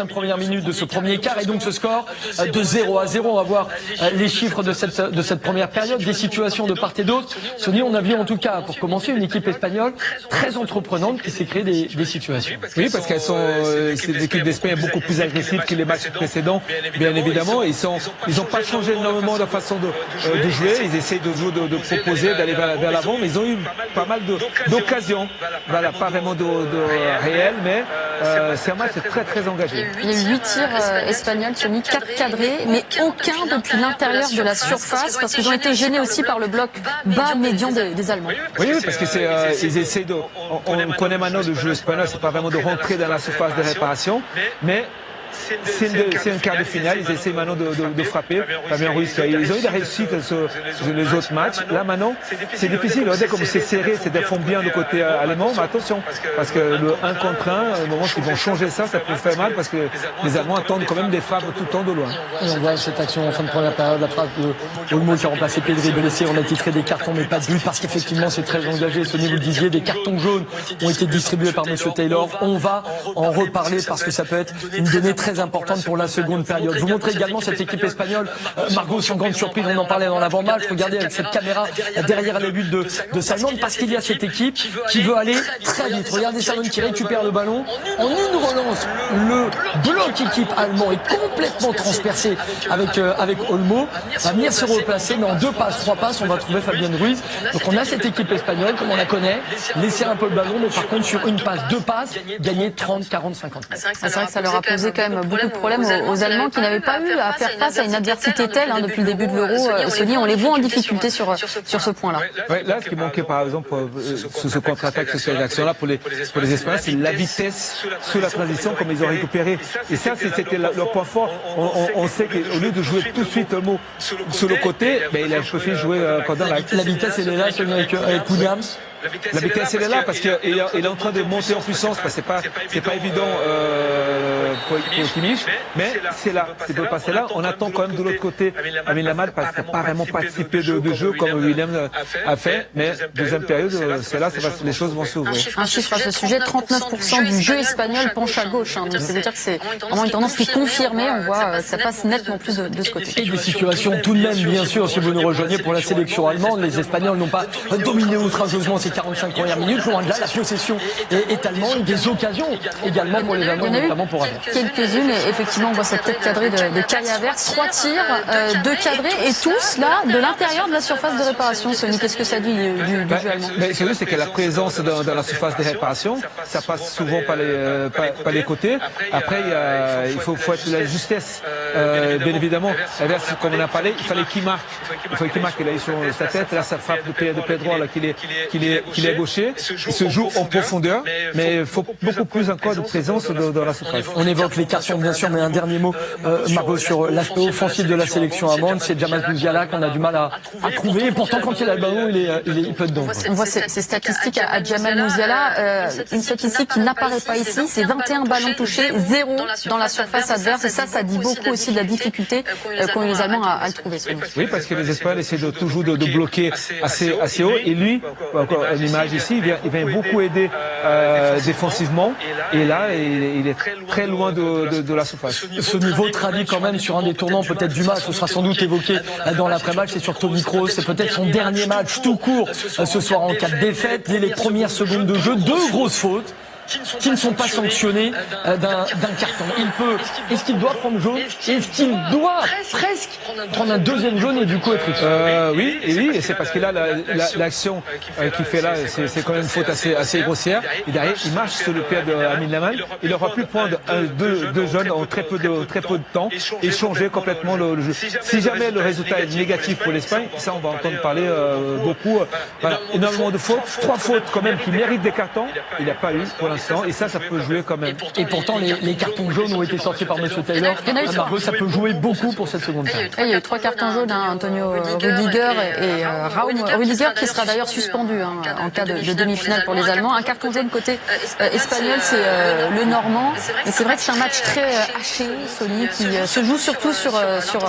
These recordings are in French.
Première minute de ce premier quart et donc ce score de 0-0. On va voir les chiffres de cette première période, des situations de part et d'autre. Sonny, on a vu en tout cas, pour commencer, une équipe espagnole très entreprenante qui s'est créée des situations. Oui, parce qu'elles sont, l'équipe d'Espagne est beaucoup plus agressive que les matchs précédents, bien évidemment. Ils n'ont pas changé énormément de façon de jouer. Ils essayent de proposer, d'aller vers l'avant, mais ils ont eu pas mal d'occasions. Voilà, pas vraiment de réel, mais c'est un match très très engagé. Il y a eu 8 tirs espagnols, Sonny, 4 cadrés, mais aucun depuis l'intérieur de la surface, parce qu'ils ont été gênés aussi par le bloc bas médian des Allemands. Oui, parce que ils essaient on connaît maintenant le jeu espagnol, c'est pas vraiment de rentrer dans la surface de réparation, mais c'est un quart de finale, ils essaient maintenant de frapper. Fabien Ruiz, ils ont eu des réussites sur les autres matchs. Là maintenant, c'est difficile. Regardez comme c'est serré, c'est défend bien du côté allemand, mais attention, parce que le 1 contre 1, au moment qu'ils vont changer ça peut faire mal, parce que les Allemands attendent quand même des frappes tout le temps de loin. Et on voit cette action en fin de première période, la frappe de Olmo qui a remplacé Pedri blessé. On a titré des cartons, mais pas de but, parce qu'effectivement c'est très engagé. Sonny, vous le disiez, des cartons jaunes ont été distribués par Monsieur Taylor. On va en reparler parce que ça peut être une donnée très importante pour la seconde période. Vous montrez également cette équipe espagnole, Margot, sans grande surprise, on en parlait dans l'avant-match. Regardez avec cette caméra derrière les buts de Salmon, parce qu'il y a cette équipe qui veut aller très vite. Regardez Salmon qui récupère le ballon. En une relance, le bloc équipe allemand est complètement transpercé avec Olmo. Va venir se replacer, mais en 2 passes, 3 passes, on va trouver Fabien Ruiz. Donc on a cette équipe espagnole, comme on la connaît, laisser un peu le ballon, mais par contre sur une passe, 2 passes, gagner 30, 40, 50 mètres. C'est vrai que ça leur a posé quand même beaucoup de problèmes aux Allemands qui n'avaient pas eu à faire face à une adversité telle depuis le début de l'Euro. Sonny, on les voit en difficulté sur ce point-là. Ouais, là, ce qui manquait par exemple sous ce contre-attaque, sur cette action-là pour les Espagnols, c'est la vitesse sous la transition, comme ils ont récupéré. Et ça, c'était leur point fort. On sait qu'au lieu de jouer tout de suite Olmo sur le côté, il a fait jouer pendant la vitesse, elle est là, Sonny, avec Williams. La vitesse elle est là parce qu'il est en train de monter en puissance, parce que c'est pas évident pour Kimmich, mais c'est là, c'est de passer là. On attend quand même de l'autre côté Lamine Yamal, parce qu'il n'a pas vraiment participé de jeu comme William a fait, mais deuxième période, c'est là, les choses vont s'ouvrir. Un chiffre à ce sujet, 39% du jeu espagnol penche à gauche, donc ça veut dire que c'est vraiment une tendance qui est confirmée. On voit que ça passe nettement plus de ce côté. Et des situations tout de même, bien sûr, si vous nous rejoignez, pour la sélection allemande, les Espagnols n'ont pas dominé outrageusement ces 45 premières minutes. Loin de là, la possession est allemande, des occasions également pour les Allemands, notamment pour Havertz. Quelques-unes, et effectivement, on voit cette tête cadrée de Kai Havertz. 3 tirs, 2 cadrés, et tous là, de l'intérieur de la surface de réparation. Sonny, qu'est-ce que ça dit du jeu allemand? C'est que la présence dans la surface de réparation, ça passe souvent par les côtés. Après, il faut être la justesse, bien évidemment. Havertz, comme on a parlé, il fallait qu'il marque. Il fallait qu'il marque, il a eu sur sa tête. Là, ça frappe de pied droit, là, qu'il est gaucher. Il se joue en profondeur, mais il faut beaucoup plus encore de présence dans la surface. On évoque les cartons, bien sûr, mais un dernier mot, Margot, sur l'aspect offensif de la sélection allemande. C'est Jamal Musiala qu'on a du mal à trouver. Et pourtant, quand il a le ballon, il peut dedans. On voit ces statistiques à Jamal Musiala. Une statistique qui n'apparaît pas ici, c'est 21 ballons touchés, 0 dans la surface adverse. Et ça dit beaucoup aussi de la difficulté qu'ont eu les Allemands à le trouver. Oui, parce que les Espagnols essaient toujours de bloquer assez haut. Et lui, encore l'image ici, il vient beaucoup aider défensivement. Et là, il est très loin de la surface. Ce niveau traduit quand même sur un des tournants peut-être du match. Ce sera sans doute évoqué dans l'après-match. C'est sur Toni Kroos. C'est peut-être son dernier match tout court ce soir en cas de défaite. Dès les premières secondes de jeu, 2 grosses fautes qui ne sont pas sanctionnés d'un carton. Est-ce qu'il doit prendre jaune? Est-ce qu'il doit presque prendre un deuxième jaune et du coup être expulsé? Oui, et c'est parce qu'il a l'action qu'il fait là, c'est quand même une faute assez grossière. Et derrière, il marche sur le pied de Lamine Yamal. Il aura pu prendre deux jaunes en très peu de temps et changer complètement le jeu. Si jamais le résultat est négatif pour l'Espagne, ça on va entendre parler beaucoup. Voilà, énormément de fautes, 3 fautes quand même qui méritent des cartons. Il n'y a pas eu pour l'instant. Et ça peut jouer quand même. Et pourtant, les cartons jaunes ont été sortis par Monsieur Taylor. Margot, ça peut jouer beaucoup pour cette seconde période. Il y a eu 3 cartons jaunes, Antonio Rüdiger et Raum Rüdiger, qui sera d'ailleurs suspendu en cas de demi-finale pour les Allemands. Un carton jaune côté espagnol, c'est le Normand. Et c'est vrai que c'est un match très haché, Sonny, qui se joue surtout sur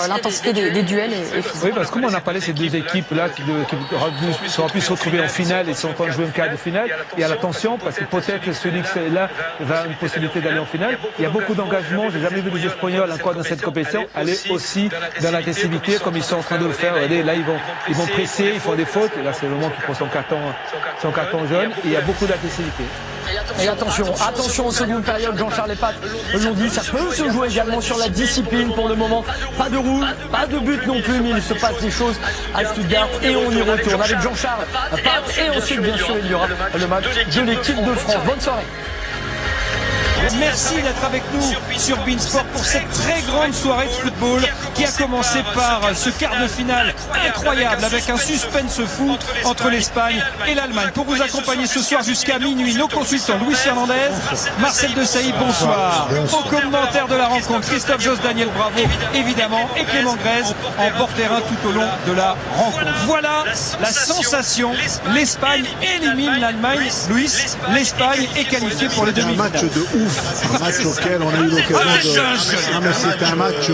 l'intensité des duels et physique. Oui, parce que comme on a parlé de ces deux équipes-là qui auraient pu se retrouver en finale et sont en train de jouer un quart de finale, il y a la tension, parce que peut-être celui dit que là va une possibilité d'aller en finale. Il y a beaucoup d'engagement. J'ai jamais vu des Espagnols encore dans cette compétition aller aussi dans l'agressivité comme ils sont en train de le faire. Regardez, là ils vont presser, ils font des fautes. Et là c'est le moment qu'ils prend son carton jaune. Et il y a beaucoup d'agressivité. Et attention en seconde période, Jean-Charles et Pat l'ont dit, ça peut se jouer également sur la discipline pour le moment. Pas de rouge, pas de but non plus, mais il se passe des choses à Stuttgart et on y retourne avec Jean-Charles, Pat et ensuite bien sûr il y aura le match de l'équipe de France. Bonne soirée. Merci d'être avec nous sur Beansport pour cette très grande soirée de football qui a commencé par ce quart de finale incroyable avec un suspense fou entre l'Espagne et l'Allemagne. Pour vous accompagner ce soir jusqu'à minuit, nos consultants Luis Fernandez, Marcel Desailly, bonsoir. Au commentaire de la rencontre, Christophe Josse, Daniel Bravo, évidemment, et Clément Grèze en porte-terrain tout au long de la rencontre. Voilà la sensation. L'Espagne élimine l'Allemagne. Luis, l'Espagne est qualifiée pour les demi-finales. Un match de ouf. Un match auquel on a eu l'occasion de... Non mais c'était un match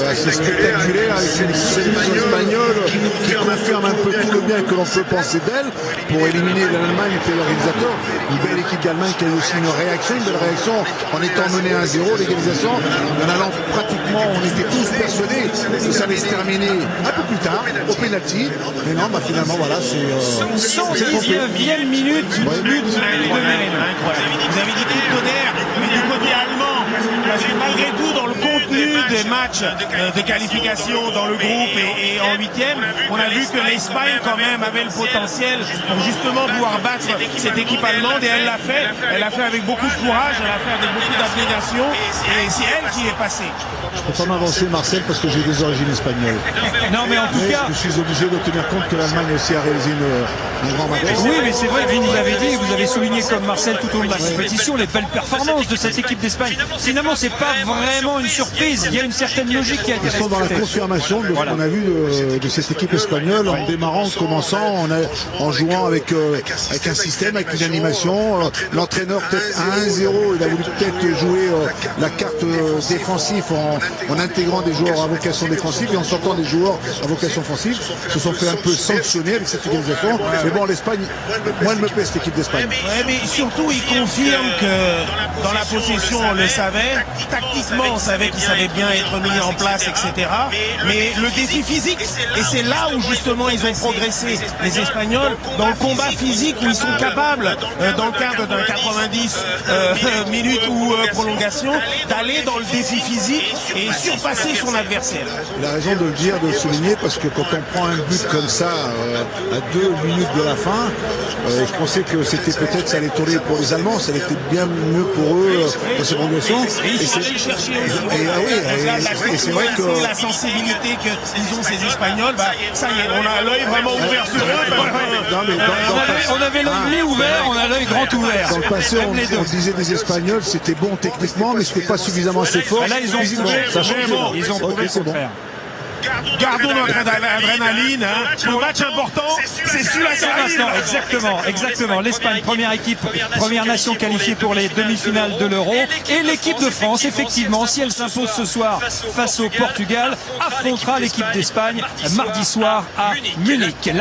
assez spectaculaire avec une sélection espagnole qui confirme un peu tout le bien que l'on peut penser d'elle pour éliminer l'Allemagne et l'organisateur. Une belle équipe d'Allemagne qui a eu aussi une belle réaction en étant menée 1-0, l'égalisation, en allant pratiquement, on était tous persuadés que ça allait se terminer un peu plus tard, au pénalty. Mais non, bah finalement voilà, c'est... 119e minute, but incroyable. Vous avez dit coup de tonnerre, mais du côté allemand, parce que malgré tout, dans le contenu des matchs de qualification dans le groupe et en huitième, on a vu que l'Espagne quand même avait le potentiel pour justement pouvoir battre cette équipe allemande et elle l'a fait. Elle l'a fait avec beaucoup de courage, elle l'a fait avec beaucoup d'abnégation et c'est elle qui est passée. Je peux pas m'avancer Marcel parce que j'ai des origines espagnoles. Non mais en tout cas... Je suis obligé de tenir compte que l'Allemagne aussi a réalisé une grande match. Oui mais c'est vrai que vous nous l'avez dit, vous avez souligné comme Marcel tout au long de la compétition les belles performances de cette équipe d'Espagne. Finalement c'est pas vraiment une surprise, il y a une certaine logique qui a été respectée. Ils sont dans la confirmation de ce qu'on a vu de cette équipe espagnole en démarrant, en commençant, en jouant avec un système, avec une animation. L'entraîneur peut-être à 1-0, il a voulu peut-être jouer la carte défensive en intégrant des joueurs à vocation défensive et en sortant des joueurs à vocation offensive. Ils se sont fait un peu sanctionner avec cette organisation. Mais bon, l'Espagne, moi elle me plaît cette équipe d'Espagne. Ouais, mais surtout il confirme que dans la possession on le savait, tactiquement on savait qu'il savait bien être mis en place, etc. Mais le défi physique, et c'est là où justement ils ont progressé, les Espagnols, dans le combat physique où ils sont capables, dans le cadre d'un 90 minutes ou prolongation, d'aller dans le défi physique et surpasser son adversaire. Il a raison de le dire, de le souligner, parce que quand on prend un but comme ça à 2 minutes de la fin, je pensais que c'était peut-être ça allait tourner pour les Allemands, ça allait être bien mieux pour eux dans ces prolongations. Et ils sont allés le chercher. Et c'est vrai que la sensibilité qu'ils ont ces Espagnols, bah, ça y est, on a l'œil vraiment ouvert sur eux. On avait l'œil mi-ouvert, on a l'œil grand ouvert. Dans le passé, on disait des Espagnols, c'était bon techniquement, mais c'était pas suffisamment assez fort. Là, ils ont prouvé le contraire. Gardons notre adrénaline, hein. Le match important, c'est celui-là qui maintenant. Exactement. L'Espagne, première équipe, première nation qualifiée pour les demi-finales de l'Euro. Et l'équipe de France, effectivement, si elle s'impose ce soir face au Portugal, affrontera l'équipe d'Espagne mardi soir à Munich.